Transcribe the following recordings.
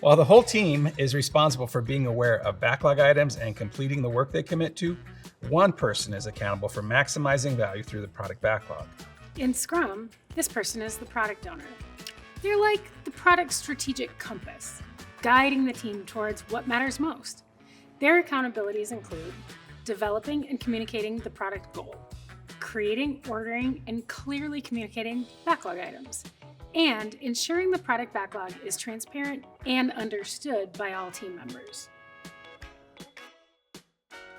While the whole team is responsible for being aware of backlog items and completing the work they commit to, one person is accountable for maximizing value through the product backlog. In Scrum, this person is the product owner. They're like the product strategic compass, guiding the team towards what matters most. Their accountabilities include developing and communicating the product goal, creating, ordering, and clearly communicating backlog items, and ensuring the product backlog is transparent and understood by all team members.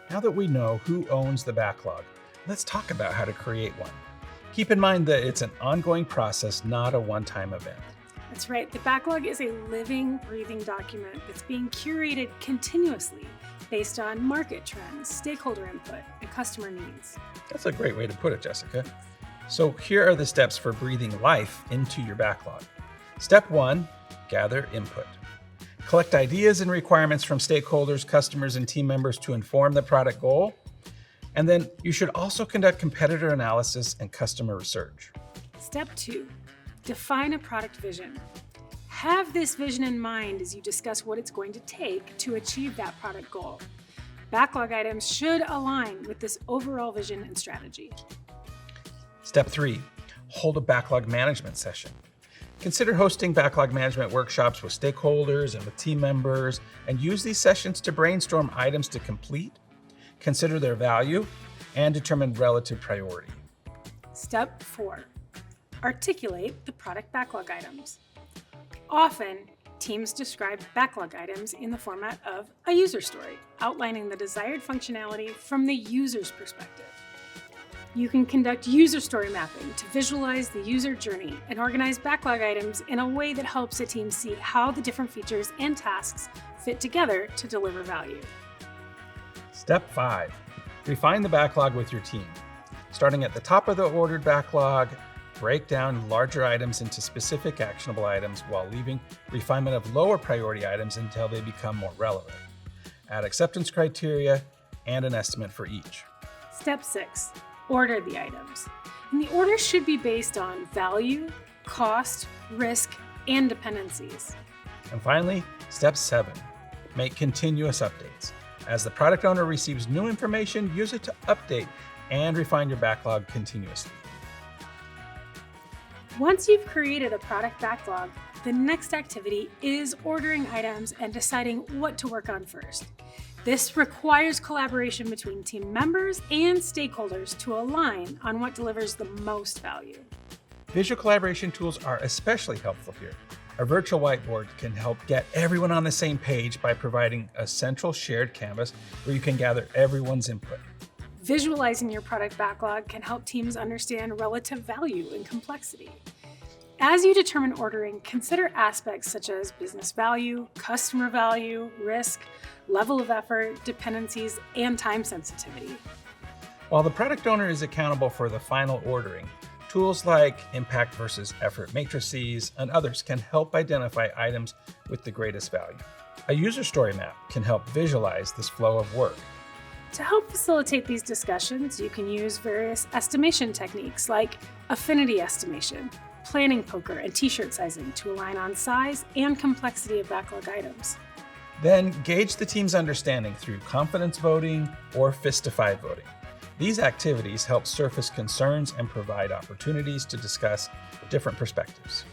Now that we know who owns the backlog, let's talk about how to create one. Keep in mind that it's an ongoing process, not a one-time event. That's right. The backlog is a living, breathing document that's being curated continuously based on market trends, stakeholder input, and customer needs. That's a great way to put it, Jessica. So here are the steps for breathing life into your backlog. Step 1, gather input. Collect ideas and requirements from stakeholders, customers, and team members to inform the product goal. And then you should also conduct competitor analysis and customer research. Step 2, define a product vision. Have this vision in mind as you discuss what it's going to take to achieve that product goal. Backlog items should align with this overall vision and strategy. Step 3, hold a backlog management session. Consider hosting backlog management workshops with stakeholders and with team members, and use these sessions to brainstorm items to complete, consider their value, and determine relative priority. Step 4, articulate the product backlog items. Often, teams describe backlog items in the format of a user story, outlining the desired functionality from the user's perspective. You can conduct user story mapping to visualize the user journey and organize backlog items in a way that helps a team see how the different features and tasks fit together to deliver value. Step 5, refine the backlog with your team. Starting at the top of the ordered backlog, break down larger items into specific actionable items while leaving refinement of lower priority items until they become more relevant. Add acceptance criteria and an estimate for each. Step 6, order the items. And the order should be based on value, cost, risk, and dependencies. And finally, step 7, make continuous updates. As the product owner receives new information, use it to update and refine your backlog continuously. Once you've created a product backlog, the next activity is ordering items and deciding what to work on first. This requires collaboration between team members and stakeholders to align on what delivers the most value. Visual collaboration tools are especially helpful here. A virtual whiteboard can help get everyone on the same page by providing a central shared canvas where you can gather everyone's input. Visualizing your product backlog can help teams understand relative value and complexity. As you determine ordering, consider aspects such as business value, customer value, risk, level of effort, dependencies, and time sensitivity. While the product owner is accountable for the final ordering, tools like impact versus effort matrices and others can help identify items with the greatest value. A user story map can help visualize this flow of work. To help facilitate these discussions, you can use various estimation techniques like affinity estimation, planning poker, and t-shirt sizing to align on size and complexity of backlog items. Then gauge the team's understanding through confidence voting or fist to 5 voting. These activities help surface concerns and provide opportunities to discuss different perspectives.